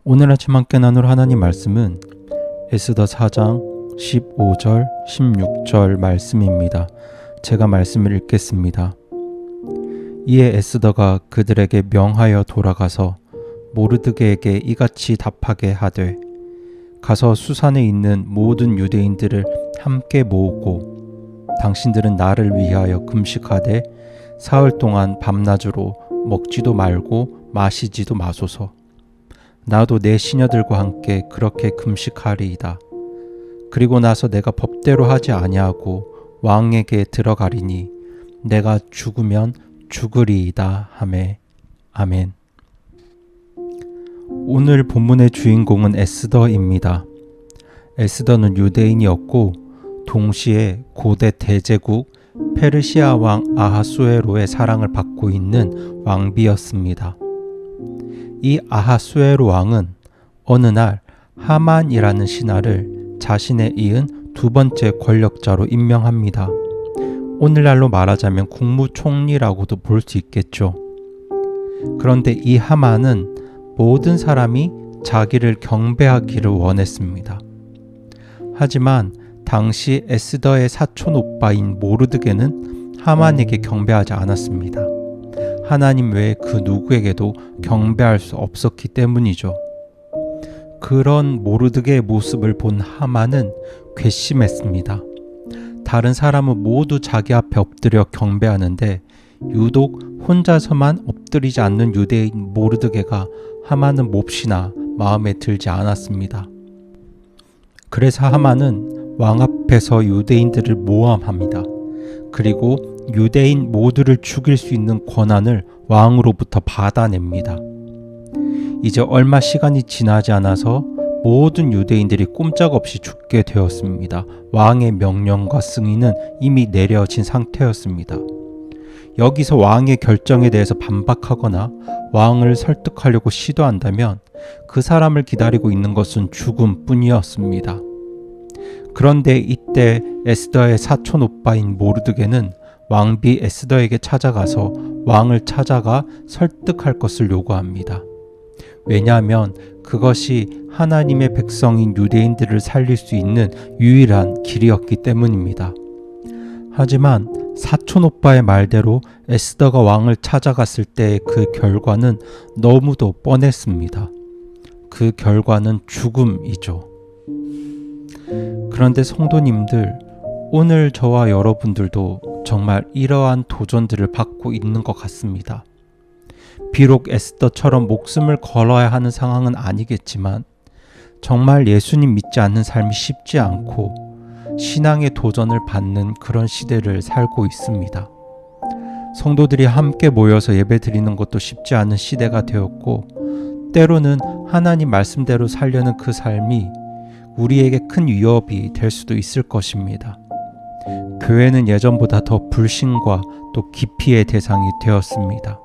오늘 아침 함께 나눌 하나님 말씀은 에스더 4장 15절, 16절 말씀입니다. 제가 말씀을 읽겠습니다. 이에 에스더가 그들에게 명하여 돌아가서 모르드게에게 이같이 답하게 하되, 가서 수산에 있는 모든 유대인들을 함께 모으고 당신들은 나를 위하여 금식하되 사흘 동안 밤낮으로 먹지도 말고 마시지도 마소서. 나도 내 시녀들과 함께 그렇게 금식하리이다. 그리고 나서 내가 법대로 하지 아니하고 왕에게 들어가리니 내가 죽으면 죽으리이다 하매. 아멘. 오늘 본문의 주인공은 에스더입니다. 에스더는 유대인이었고 동시에 고대 대제국 페르시아 왕 아하수에로의 사랑을 받고 있는 왕비였습니다. 이 아하수에로 왕은 어느 날 하만이라는 신하를 자신의 이은 두 번째 권력자로 임명합니다. 오늘날로 말하자면 국무총리라고도 볼 수 있겠죠. 그런데 이 하만은 모든 사람이 자기를 경배하기를 원했습니다. 하지만 당시 에스더의 사촌 오빠인 모르드게는 하만에게 경배하지 않았습니다. 하나님 외에 그 누구에게도 경배할 수 없었기 때문이죠. 그런 모르드게의 모습을 본 하만은 괘씸했습니다. 다른 사람은 모두 자기 앞에 엎드려 경배하는데 유독 혼자서만 엎드리지 않는 유대인 모르드게가 하만은 몹시나 마음에 들지 않았습니다. 그래서 하만은 왕 앞에서 유대인들을 모함합니다. 그리고 유대인 모두를 죽일 수 있는 권한을 왕으로부터 받아냅니다. 이제 얼마 시간이 지나지 않아서 모든 유대인들이 꼼짝없이 죽게 되었습니다. 왕의 명령과 승인은 이미 내려진 상태였습니다. 여기서 왕의 결정에 대해서 반박하거나 왕을 설득하려고 시도한다면 그 사람을 기다리고 있는 것은 죽음뿐이었습니다. 그런데 이때 에스더의 사촌 오빠인 모르드게는 왕비 에스더에게 찾아가서 왕을 찾아가 설득할 것을 요구합니다. 왜냐하면 그것이 하나님의 백성인 유대인들을 살릴 수 있는 유일한 길이었기 때문입니다. 하지만 사촌 오빠의 말대로 에스더가 왕을 찾아갔을 때의 그 결과는 너무도 뻔했습니다. 그 결과는 죽음이죠. 그런데 성도님들, 오늘 저와 여러분들도 정말 이러한 도전들을 받고 있는 것 같습니다. 비록 에스더처럼 목숨을 걸어야 하는 상황은 아니겠지만 정말 예수님 믿지 않는 삶이 쉽지 않고 신앙의 도전을 받는 그런 시대를 살고 있습니다. 성도들이 함께 모여서 예배드리는 것도 쉽지 않은 시대가 되었고 때로는 하나님 말씀대로 살려는 그 삶이 우리에게 큰 위협이 될 수도 있을 것입니다. 교회는 예전보다 더 불신과 또 기피의 대상이 되었습니다.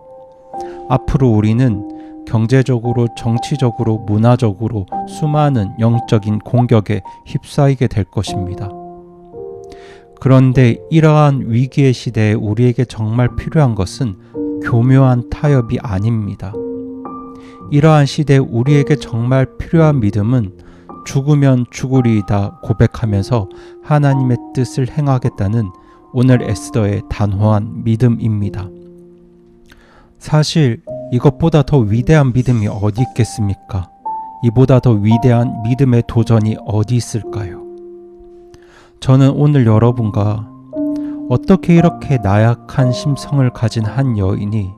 앞으로 우리는 경제적으로, 정치적으로, 문화적으로 수많은 영적인 공격에 휩싸이게 될 것입니다. 그런데 이러한 위기의 시대에 우리에게 정말 필요한 것은 교묘한 타협이 아닙니다. 이러한 시대에 우리에게 정말 필요한 믿음은 죽으면 죽으리이다 고백하면서 하나님의 뜻을 행하겠다는 오늘 에스더의 단호한 믿음입니다. 사실 이것보다 더 위대한 믿음이 어디 있겠습니까? 이보다 더 위대한 믿음의 도전이 어디 있을까요? 저는 오늘 여러분과 어떻게 이렇게 나약한 심성을 가진 한 여인이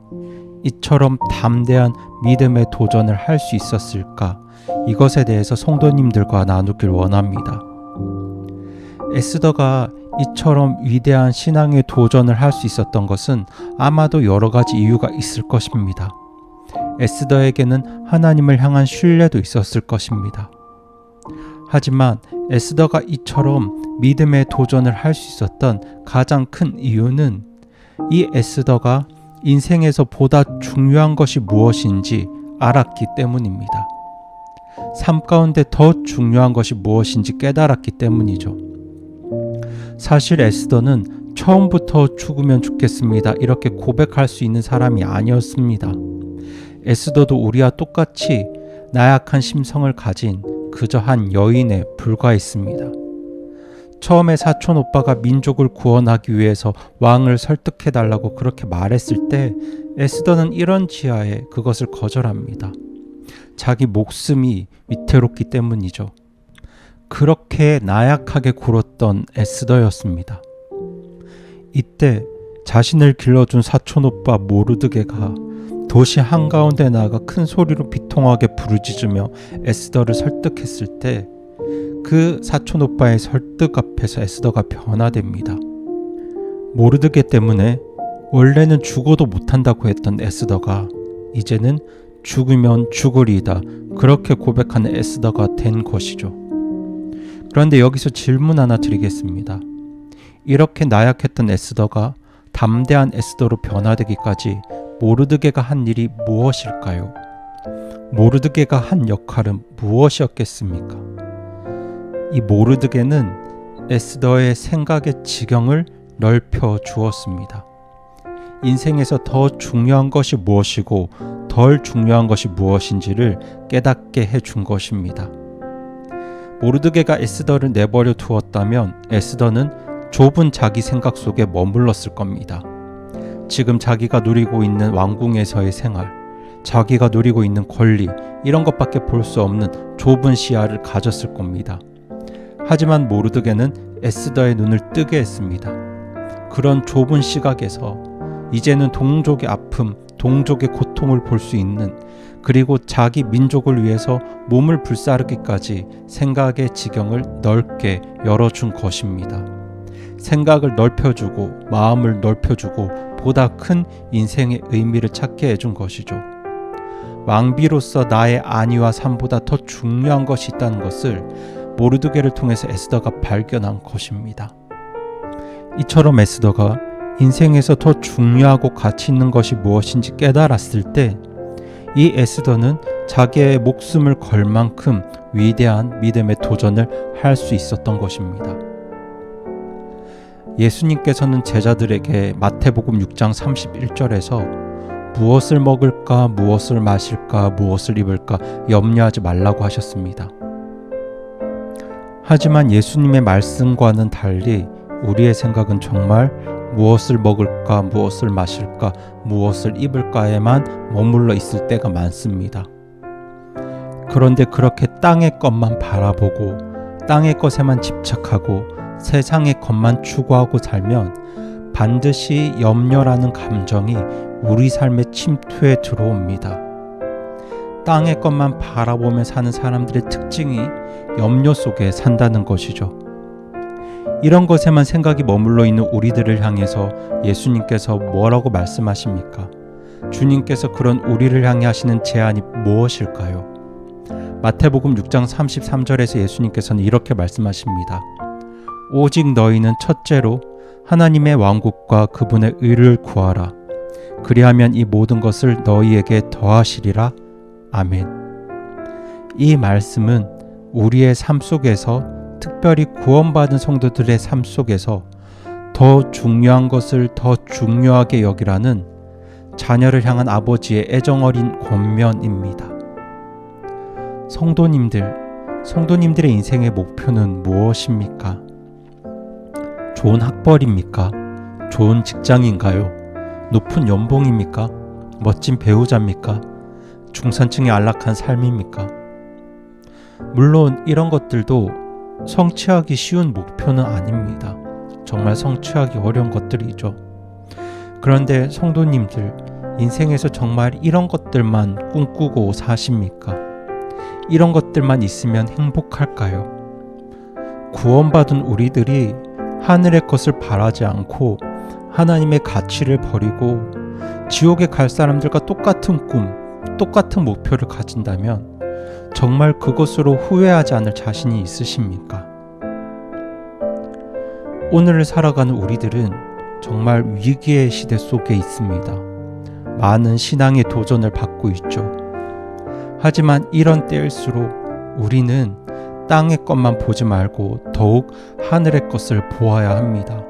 이처럼 담대한 믿음의 도전을 할 수 있었을까? 이것에 대해서 성도님들과 나누길 원합니다. 에스더가 이처럼 위대한 신앙의 도전을 할 수 있었던 것은 아마도 여러 가지 이유가 있을 것입니다. 에스더에게는 하나님을 향한 신뢰도 있었을 것입니다. 하지만 에스더가 이처럼 믿음의 도전을 할 수 있었던 가장 큰 이유는 이 에스더가 인생에서 보다 중요한 것이 무엇인지 알았기 때문입니다. 삶 가운데 더 중요한 것이 무엇인지 깨달았기 때문이죠. 사실 에스더는 처음부터 죽으면 죽겠습니다 이렇게 고백할 수 있는 사람이 아니었습니다. 에스더도 우리와 똑같이 나약한 심성을 가진 그저 한 여인에 불과했습니다. 처음에 사촌 오빠가 민족을 구원하기 위해서 왕을 설득해달라고 그렇게 말했을 때 에스더는 이런 지하에 그것을 거절합니다. 자기 목숨이 위태롭기 때문이죠. 그렇게 나약하게 굴었던 에스더였습니다. 이때 자신을 길러준 사촌 오빠 모르드게가 도시 한가운데 나가 큰 소리로 비통하게 부르짖으며 에스더를 설득했을 때 그 사촌 오빠의 설득 앞에서 에스더가 변화됩니다. 모르드게 때문에 원래는 죽어도 못한다고 했던 에스더가 이제는 죽으면 죽으리이다 그렇게 고백하는 에스더가 된 것이죠. 그런데 여기서 질문 하나 드리겠습니다. 이렇게 나약했던 에스더가 담대한 에스더로 변화되기까지 모르드게가 한 일이 무엇일까요? 모르드게가 한 역할은 무엇이었겠습니까? 이 모르드게는 에스더의 생각의 지경을 넓혀 주었습니다. 인생에서 더 중요한 것이 무엇이고 덜 중요한 것이 무엇인지를 깨닫게 해준 것입니다. 모르드게가 에스더를 내버려 두었다면 에스더는 좁은 자기 생각 속에 머물렀을 겁니다. 지금 자기가 누리고 있는 왕궁에서의 생활, 자기가 누리고 있는 권리, 이런 것밖에 볼 수 없는 좁은 시야를 가졌을 겁니다. 하지만 모르드게는 에스더의 눈을 뜨게 했습니다. 그런 좁은 시각에서 이제는 동족의 아픔, 동족의 고통을 볼 수 있는, 그리고 자기 민족을 위해서 몸을 불사르기까지 생각의 지경을 넓게 열어준 것입니다. 생각을 넓혀주고 마음을 넓혀주고 보다 큰 인생의 의미를 찾게 해준 것이죠. 왕비로서 나의 안위와 삶보다 더 중요한 것이 있다는 것을 모르드게를 통해서 에스더가 발견한 것입니다. 이처럼 에스더가 인생에서 더 중요하고 가치 있는 것이 무엇인지 깨달았을 때 이 에스더는 자기의 목숨을 걸 만큼 위대한 믿음의 도전을 할 수 있었던 것입니다. 예수님께서는 제자들에게 마태복음 6장 31절에서 무엇을 먹을까, 무엇을 마실까, 무엇을 입을까 염려하지 말라고 하셨습니다. 하지만 예수님의 말씀과는 달리 우리의 생각은 정말 무엇을 먹을까, 무엇을 마실까, 무엇을 입을까에만 머물러 있을 때가 많습니다. 그런데 그렇게 땅의 것만 바라보고 땅의 것에만 집착하고 세상의 것만 추구하고 살면 반드시 염려라는 감정이 우리 삶에 침투해 들어옵니다. 땅의 것만 바라보며 사는 사람들의 특징이 염려 속에 산다는 것이죠. 이런 것에만 생각이 머물러 있는 우리들을 향해서 예수님께서 뭐라고 말씀하십니까? 주님께서 그런 우리를 향해 하시는 제안이 무엇일까요? 마태복음 6장 33절에서 예수님께서는 이렇게 말씀하십니다. 오직 너희는 첫째로 하나님의 왕국과 그분의 의를 구하라. 그리하면 이 모든 것을 너희에게 더하시리라. 아멘. 이 말씀은 우리의 삶 속에서, 특별히 구원받은 성도들의 삶 속에서 더 중요한 것을 더 중요하게 여기라는 자녀를 향한 아버지의 애정어린 권면입니다. 성도님들의 인생의 목표는 무엇입니까? 좋은 학벌입니까? 좋은 직장인가요? 높은 연봉입니까? 멋진 배우자입니까? 중산층의 안락한 삶입니까? 물론 이런 것들도 성취하기 쉬운 목표는 아닙니다. 정말 성취하기 어려운 것들이죠. 그런데 성도님들, 인생에서 정말 이런 것들만 꿈꾸고 사십니까? 이런 것들만 있으면 행복할까요? 구원받은 우리들이 하늘의 것을 바라지 않고 하나님의 가치를 버리고 지옥에 갈 사람들과 똑같은 꿈, 똑같은 목표를 가진다면 정말 그것으로 후회하지 않을 자신이 있으십니까? 오늘을 살아가는 우리들은 정말 위기의 시대 속에 있습니다. 많은 신앙의 도전을 받고 있죠. 하지만 이런 때일수록 우리는 땅의 것만 보지 말고 더욱 하늘의 것을 보아야 합니다.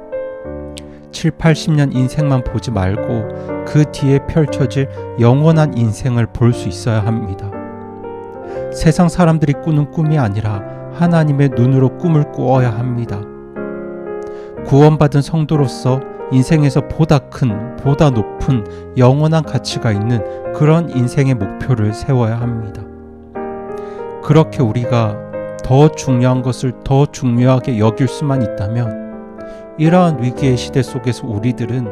7, 80년 인생만 보지 말고 그 뒤에 펼쳐질 영원한 인생을 볼 수 있어야 합니다. 세상 사람들이 꾸는 꿈이 아니라 하나님의 눈으로 꿈을 꾸어야 합니다. 구원받은 성도로서 인생에서 보다 큰, 보다 높은 영원한 가치가 있는 그런 인생의 목표를 세워야 합니다. 그렇게 우리가 더 중요한 것을 더 중요하게 여길 수만 있다면 이러한 위기의 시대 속에서 우리들은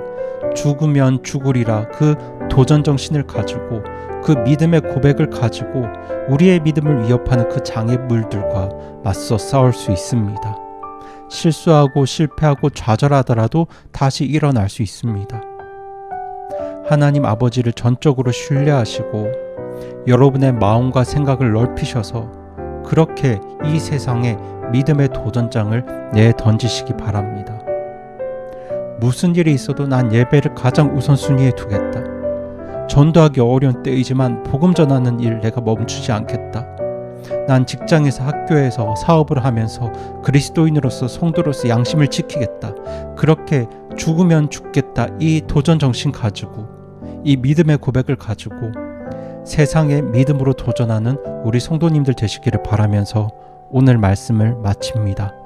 죽으면 죽으리라 그 도전정신을 가지고 그 믿음의 고백을 가지고 우리의 믿음을 위협하는 그 장애물들과 맞서 싸울 수 있습니다. 실수하고 실패하고 좌절하더라도 다시 일어날 수 있습니다. 하나님 아버지를 전적으로 신뢰하시고 여러분의 마음과 생각을 넓히셔서 그렇게 이 세상에 믿음의 도전장을 내던지시기 바랍니다. 무슨 일이 있어도 난 예배를 가장 우선순위에 두겠다. 전도하기 어려운 때이지만 복음 전하는 일 내가 멈추지 않겠다. 난 직장에서 학교에서 사업을 하면서 그리스도인으로서 성도로서 양심을 지키겠다. 그렇게 죽으면 죽겠다. 이 도전 정신 가지고 이 믿음의 고백을 가지고 세상에 믿음으로 도전하는 우리 성도님들 되시기를 바라면서 오늘 말씀을 마칩니다.